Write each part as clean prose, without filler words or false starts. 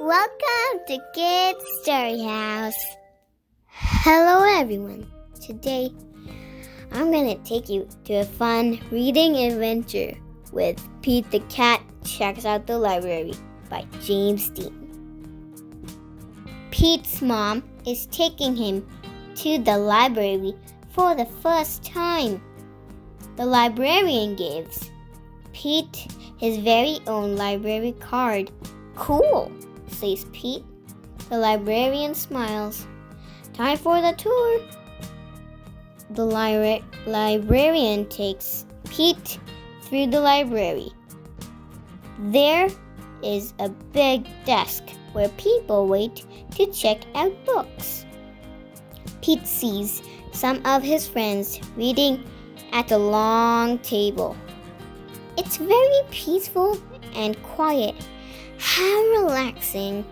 Welcome to Kids Story House. Hello everyone. Today I'm going to take you to a fun reading adventure with Pete the Cat Checks Out the Library by James Dean. Pete's mom is taking him to the library for the first time. The librarian gives Pete his very own library card. Cool, says Pete. The librarian smiles. Time for the tour. The librarian takes Pete through the library. There is a big desk where people wait to check out books. Pete sees some of his friends reading at a long table. It's very peaceful and quiet. How relaxing.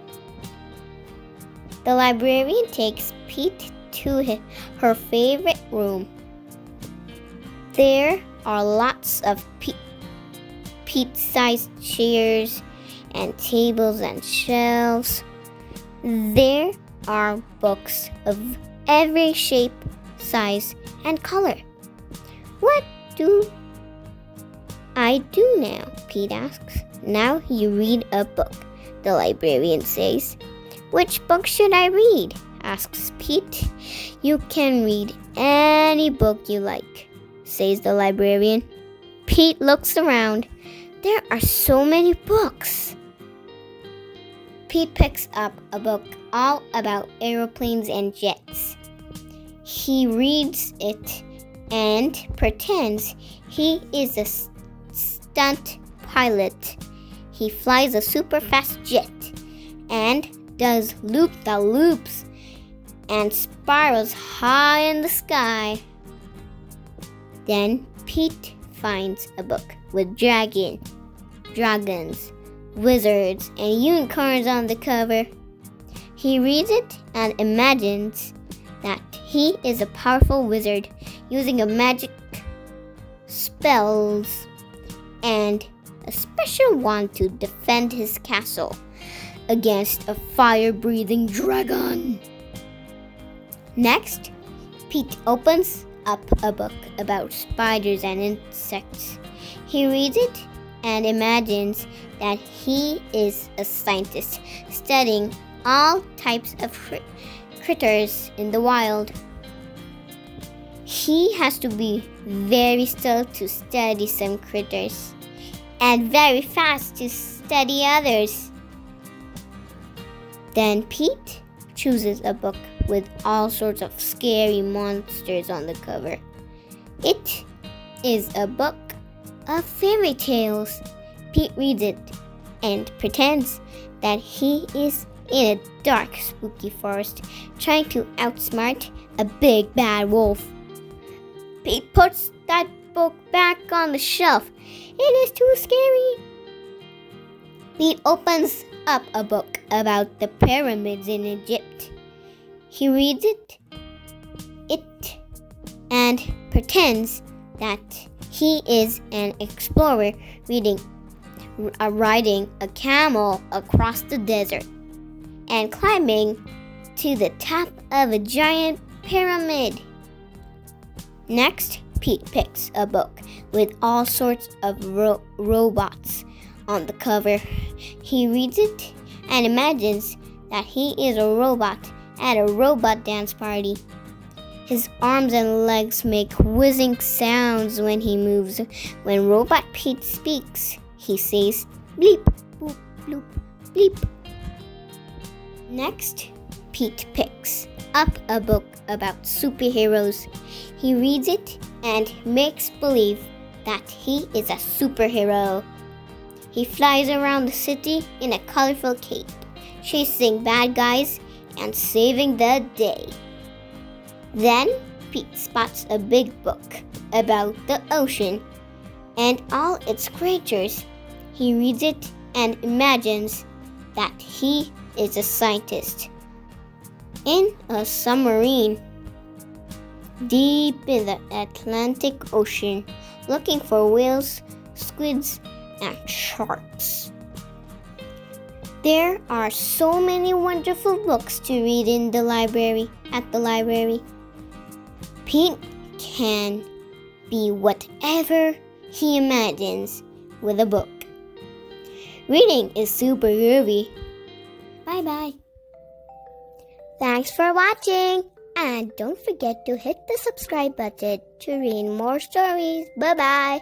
The librarian takes Pete to her favorite room. There are lots of Pete-sized chairs and tables and shelves. There are books of every shape, size, and color. What do I do now? Pete asks. Now you read a book, the librarian says. Which book should I read? Asks Pete. You can read any book you like, says the librarian. Pete looks around. There are so many books. Pete picks up a book all about aeroplanes and jets. He reads it and pretends he is a stunt pilot. He flies a super fast jet and does loop-the-loops and spirals high in the sky. Then Pete finds a book with dragons, wizards, and unicorns on the cover. He reads it and imagines that he is a powerful wizard using a magic spells and a special wand to defend his castle against a fire-breathing dragon. Next, Pete opens up a book about spiders and insects. He reads it and imagines that he is a scientist studying all types of critters in the wild. He has to be very still to study some critters and very fast to study others. Then Pete chooses a book with all sorts of scary monsters on the cover. It is a book of fairy tales. Pete reads it and pretends that he is in a dark, spooky forest trying to outsmart a big bad wolf. Pete puts that book back on the shelf. It is too scary. Pete opens up a book about the pyramids in Egypt. He reads it and pretends that he is an explorer riding a camel across the desert and climbing to the top of a giant pyramid. Next, Pete picks a book with all sorts of robots on the cover. He reads it and imagines that he is a robot at a robot dance party. His arms and legs make whizzing sounds when he moves. When Robot Pete speaks, he says bleep, boop, bloop, bleep. Next, Pete picks up a book about superheroes. He reads it and makes believe that he is a superhero. He flies around the city in a colorful cape, chasing bad guys and saving the day. Then Pete spots a big book about the ocean and all its creatures. He reads it and imagines that he is a scientist in a submarine deep in the Atlantic Ocean, looking for whales, squids, and sharks. There are so many wonderful books to read in the library, at the library. Pete can be whatever he imagines with a book. Reading is super groovy. Bye-bye. Thanks for watching. And don't forget to hit the subscribe button to read more stories. Bye-bye.